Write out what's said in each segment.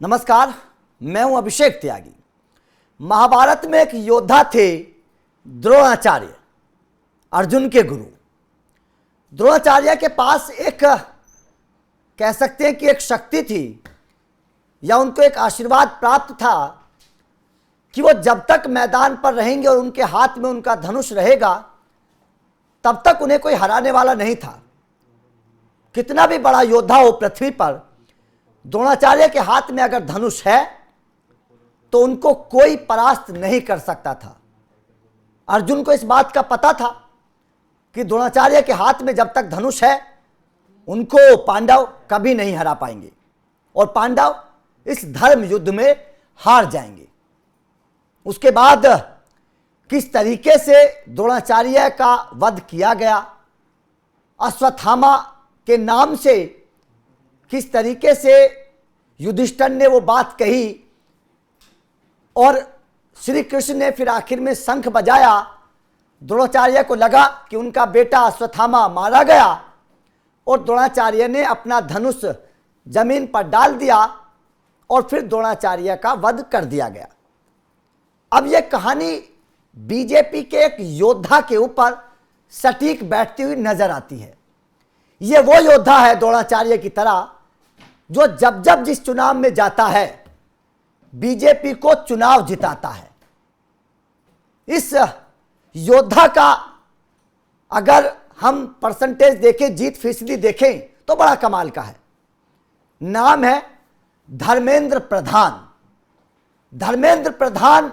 नमस्कार, मैं हूं अभिषेक त्यागी। महाभारत में एक योद्धा थे द्रोणाचार्य, अर्जुन के गुरु। द्रोणाचार्य के पास एक कह सकते हैं कि एक शक्ति थी या उनको एक आशीर्वाद प्राप्त था कि वो जब तक मैदान पर रहेंगे और उनके हाथ में उनका धनुष रहेगा तब तक उन्हें कोई हराने वाला नहीं था। कितना भी बड़ा योद्धा हो पृथ्वी पर, द्रोणाचार्य के हाथ में अगर धनुष है तो उनको कोई परास्त नहीं कर सकता था। अर्जुन को इस बात का पता था कि द्रोणाचार्य के हाथ में जब तक धनुष है उनको पांडव कभी नहीं हरा पाएंगे और पांडव इस धर्म युद्ध में हार जाएंगे। उसके बाद किस तरीके से द्रोणाचार्य का वध किया गया, अश्वत्थामा के नाम से किस तरीके से युधिष्ठिर ने वो बात कही और श्री कृष्ण ने फिर आखिर में शंख बजाया। द्रोणाचार्य को लगा कि उनका बेटा अश्वत्थामा मारा गया और द्रोणाचार्य ने अपना धनुष जमीन पर डाल दिया और फिर द्रोणाचार्य का वध कर दिया गया। अब यह कहानी बीजेपी के एक योद्धा के ऊपर सटीक बैठती हुई नजर आती है। यह वो योद्धा है द्रोणाचार्य की तरह जो जब जब जिस चुनाव में जाता है बीजेपी को चुनाव जिताता है। इस योद्धा का अगर हम परसेंटेज देखें, जीत फीसदी देखें तो बड़ा कमाल का है। नाम है धर्मेंद्र प्रधान। धर्मेंद्र प्रधान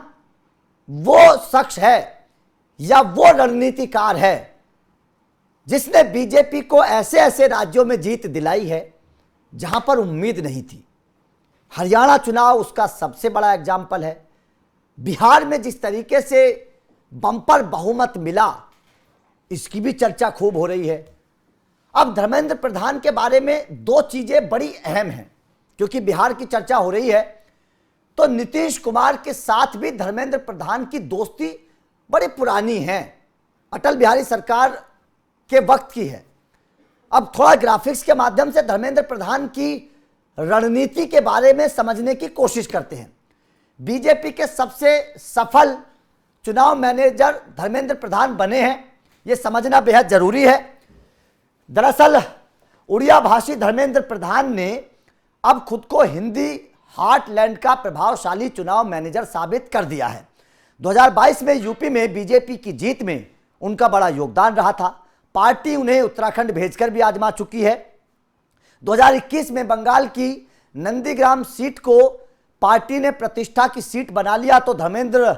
वो शख्स है या वो रणनीतिकार है जिसने बीजेपी को ऐसे ऐसे राज्यों में जीत दिलाई है जहां पर उम्मीद नहीं थी। हरियाणा चुनाव उसका सबसे बड़ा एग्जाम्पल है। बिहार में जिस तरीके से बम्पर बहुमत मिला, इसकी भी चर्चा खूब हो रही है। अब धर्मेंद्र प्रधान के बारे में दो चीजें बड़ी अहम हैं, क्योंकि बिहार की चर्चा हो रही है तो नीतीश कुमार के साथ भी धर्मेंद्र प्रधान की दोस्ती बड़ी पुरानी है, अटल बिहारी सरकार के वक्त की है। अब थोड़ा ग्राफिक्स के माध्यम से धर्मेंद्र प्रधान की रणनीति के बारे में समझने की कोशिश करते हैं। बीजेपी के सबसे सफल चुनाव मैनेजर धर्मेंद्र प्रधान बने हैं, यह समझना बेहद जरूरी है। दरअसल उड़िया भाषी धर्मेंद्र प्रधान ने अब खुद को हिंदी हार्टलैंड का प्रभावशाली चुनाव मैनेजर साबित कर दिया है। 2022 में यूपी में बीजेपी की जीत में उनका बड़ा योगदान रहा था। पार्टी उन्हें उत्तराखंड भेजकर भी आजमा चुकी है। 2021 में बंगाल की नंदीग्राम सीट को पार्टी ने प्रतिष्ठा की सीट बना लिया तो धर्मेंद्र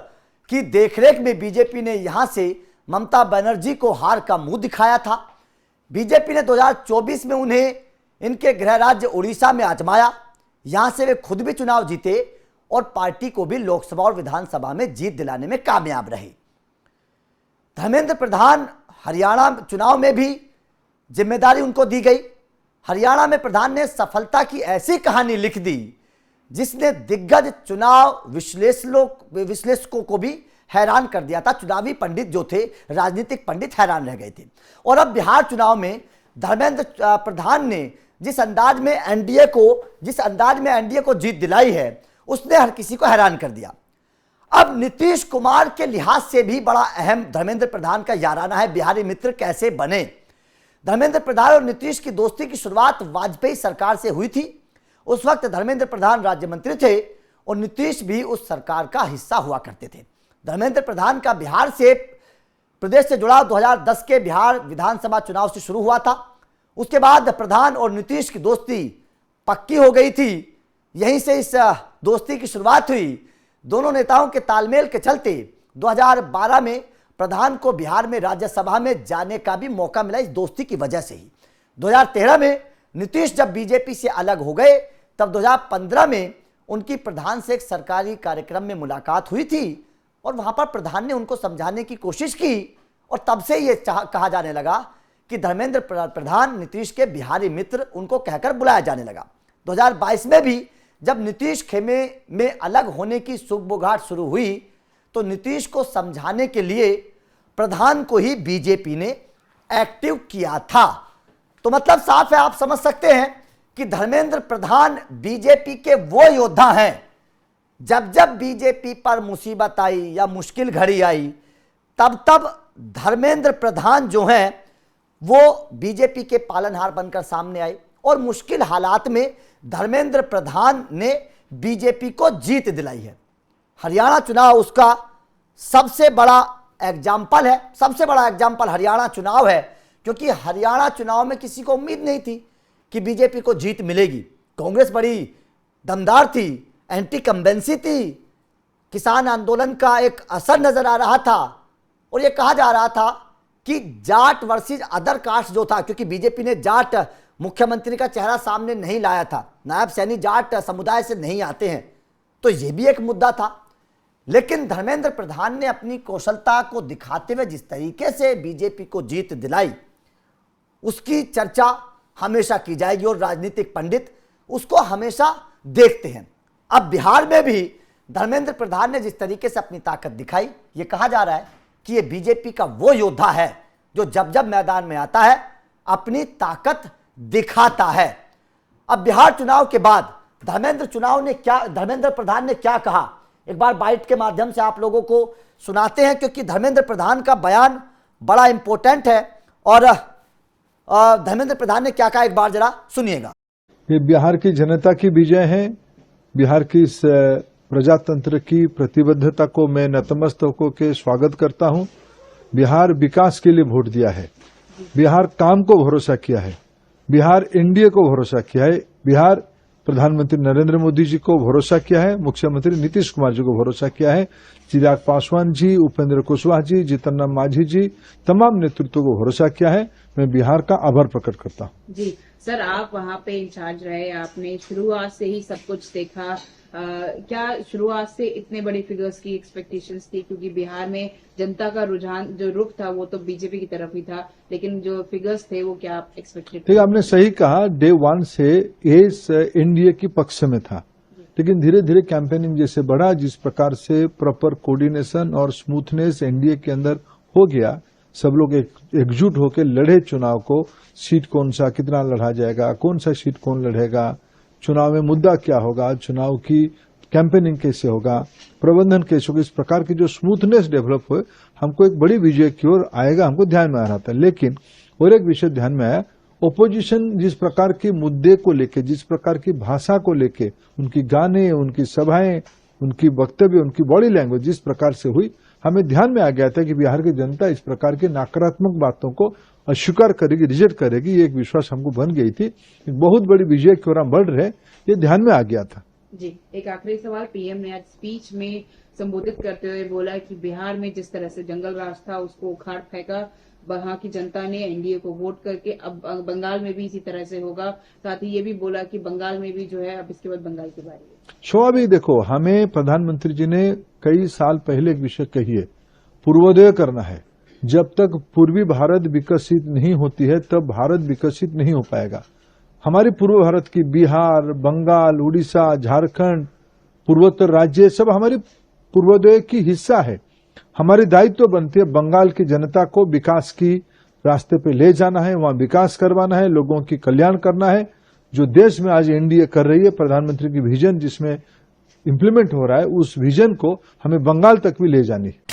की देखरेख में बीजेपी ने यहां से ममता बनर्जी को हार का मुंह दिखाया था। बीजेपी ने 2024 में उन्हें इनके गृह राज्य उड़ीसा में आजमाया, यहां से वे खुद भी चुनाव जीते और पार्टी को भी लोकसभा और विधानसभा में जीत दिलाने में कामयाब रहे। धर्मेंद्र प्रधान हरियाणा चुनाव में भी जिम्मेदारी उनको दी गई। हरियाणा में प्रधान ने सफलता की ऐसी कहानी लिख दी जिसने दिग्गज चुनाव विश्लेषकों को भी हैरान कर दिया था। चुनावी पंडित जो थे, राजनीतिक पंडित हैरान रह गए थे। और अब बिहार चुनाव में धर्मेंद्र प्रधान ने जिस अंदाज में एनडीए को जीत दिलाई है, उसने हर किसी को हैरान कर दिया। अब नीतीश कुमार के लिहाज से भी बड़ा अहम धर्मेंद्र प्रधान का याराना है। बिहारी मित्र कैसे बने? धर्मेंद्र प्रधान और नीतीश की दोस्ती की शुरुआत वाजपेयी सरकार से हुई थी। उस वक्त धर्मेंद्र प्रधान राज्य मंत्री थे और नीतीश भी उस सरकार का हिस्सा हुआ करते थे। धर्मेंद्र प्रधान का बिहार से प्रदेश से जुड़ाव 2010 के बिहार विधानसभा चुनाव से शुरू हुआ था। उसके बाद प्रधान और नीतीश की दोस्ती पक्की हो गई थी। यहीं से इस दोस्ती की शुरुआत हुई। दोनों नेताओं के तालमेल के चलते 2012 में प्रधान को बिहार में राज्यसभा में जाने का भी मौका मिला, इस दोस्ती की वजह से ही। 2013 में नीतीश जब बीजेपी से अलग हो गए तब 2015 में उनकी प्रधान से एक सरकारी कार्यक्रम में मुलाकात हुई थी और वहां पर प्रधान ने उनको समझाने की कोशिश की और तब से ये कहा जाने लगा कि धर्मेंद्र प्रधान नीतीश के बिहारी मित्र, उनको कहकर बुलाया जाने लगा। 2022 में भी जब नीतीश खेमे में अलग होने की सुगबुगाहट शुरू हुई तो नीतीश को समझाने के लिए प्रधान को ही बीजेपी ने एक्टिव किया था। तो मतलब साफ है, आप समझ सकते हैं कि धर्मेंद्र प्रधान बीजेपी के वो योद्धा हैं, जब जब बीजेपी पर मुसीबत आई या मुश्किल घड़ी आई तब तब धर्मेंद्र प्रधान जो हैं वो बीजेपी के पालनहार बनकर सामने आए और मुश्किल हालात में धर्मेंद्र प्रधान ने बीजेपी को जीत दिलाई है। हरियाणा चुनाव उसका सबसे बड़ा एग्जाम्पल है। सबसे बड़ा एग्जाम्पल हरियाणा चुनाव है, क्योंकि हरियाणा चुनाव में किसी को उम्मीद नहीं थी कि बीजेपी को जीत मिलेगी। कांग्रेस बड़ी दमदार थी, एंटी कंबेंसी थी, किसान आंदोलन का एक असर नजर आ रहा था और यह कहा जा रहा था कि जाट वर्सेस अदर कास्ट जो था, क्योंकि बीजेपी ने जाट मुख्यमंत्री का चेहरा सामने नहीं लाया था, नायब सैनी जाट समुदाय से नहीं आते हैं, तो यह भी एक मुद्दा था। लेकिन धर्मेंद्र प्रधान ने अपनी कौशलता को दिखाते हुए जिस तरीके से बीजेपी को जीत दिलाई, उसकी चर्चा हमेशा की जाएगी और राजनीतिक पंडित उसको हमेशा देखते हैं। अब बिहार में भी धर्मेंद्र प्रधान ने जिस तरीके से अपनी ताकत दिखाई, ये कहा जा रहा है कि ये बीजेपी का वो योद्धा है जो जब जब मैदान में आता है अपनी ताकत दिखाता है। अब बिहार चुनाव के बाद धर्मेंद्र प्रधान ने क्या कहा, एक बार बाइट के माध्यम से आप लोगों को सुनाते हैं, क्योंकि धर्मेंद्र प्रधान का बयान बड़ा इंपॉर्टेंट है। और धर्मेंद्र प्रधान ने क्या कहा, एक बार जरा सुनिएगा। ये बिहार की जनता की विजय है। बिहार की इस प्रजातंत्र की प्रतिबद्धता को मैं नतमस्तक होकर स्वागत करता हूं। बिहार विकास के लिए वोट दिया है, बिहार काम को भरोसा किया है, बिहार एनडीए को भरोसा किया है, बिहार प्रधानमंत्री नरेंद्र मोदी जी को भरोसा किया है, मुख्यमंत्री नीतीश कुमार जी को भरोसा किया है, चिराग पासवान जी, उपेंद्र कुशवाहा जी, जीतन राम मांझी जी, तमाम नेतृत्व को भरोसा किया है। मैं बिहार का आभार प्रकट करता हूं। जी सर, आप वहाँ पे इंचार्ज रहे, आपने शुरुआत से ही सब कुछ देखा। क्या शुरुआत से इतने बड़े फिगर्स की एक्सपेक्टेशंस थी? क्योंकि बिहार में जनता का रुझान जो रुख था वो तो बीजेपी की तरफ ही था, लेकिन जो फिगर्स थे वो क्या आप एक्सपेक्टेड थे? आपने सही कहा, डे वन से एस एनडीए की पक्ष में था, लेकिन धीरे धीरे कैंपेनिंग जैसे बढ़ा, जिस प्रकार से प्रॉपर कोऑर्डिनेशन और स्मूथनेस एनडीए के अंदर हो गया, सब लोग एकजुट होकर लड़े चुनाव को। सीट कौन सा कितना लड़ा जाएगा, कौन सा सीट कौन लड़ेगा, चुनाव में मुद्दा क्या होगा, चुनाव की कैंपेनिंग कैसे होगा, प्रबंधन कैसे होगा, इस प्रकार की जो स्मूथनेस डेवलप हुए, हमको एक बड़ी विजय की ओर आएगा, हमको ध्यान में आ रहा था। लेकिन और एक विषय ध्यान में आया, ओपोजिशन जिस प्रकार के मुद्दे को लेके, जिस प्रकार की भाषा को लेके, उनकी गाने, उनकी सभाएं, उनकी वक्तव्य, उनकी बॉडी लैंग्वेज जिस प्रकार से हुई, हमें ध्यान में आ गया था कि बिहार की जनता इस प्रकार की नकारात्मक बातों को अस्वीकार करेगी, रिजेक्ट करेगी। ये एक विश्वास हमको बन गई थी। एक बहुत बड़ी विजय की ओर हम बढ़ रहे, ये ध्यान में आ गया था। जी, एक आखिरी सवाल। पीएम ने आज स्पीच में संबोधित करते हुए बोला कि बिहार में जिस तरह से जंगल राज था उसको उखाड़ फेंका वहां की जनता ने एनडीए को वोट करके, अब बंगाल में भी इसी तरह से होगा। साथ ही ये भी बोला कि बंगाल में भी जो है अब इसके बाद बंगाल की बारी है। स्वाभाविक, देखो, हमें प्रधानमंत्री जी ने कई साल पहले एक विषय कही है, पूर्वोदय करना है। जब तक पूर्वी भारत विकसित नहीं होती है तब भारत विकसित नहीं हो पाएगा। हमारी पूर्व भारत की बिहार, बंगाल, उड़ीसा, झारखंड, पूर्वोत्तर राज्य सब हमारी पूर्वोदय की हिस्सा है। हमारी दायित्व बनती है बंगाल की जनता को विकास की रास्ते पे ले जाना है, वहां विकास करवाना है, लोगों की कल्याण करना है। जो देश में आज एनडीए कर रही है, प्रधानमंत्री की विजन जिसमें इंप्लीमेंट हो रहा है, उस विजन को हमें बंगाल तक भी ले जानी है।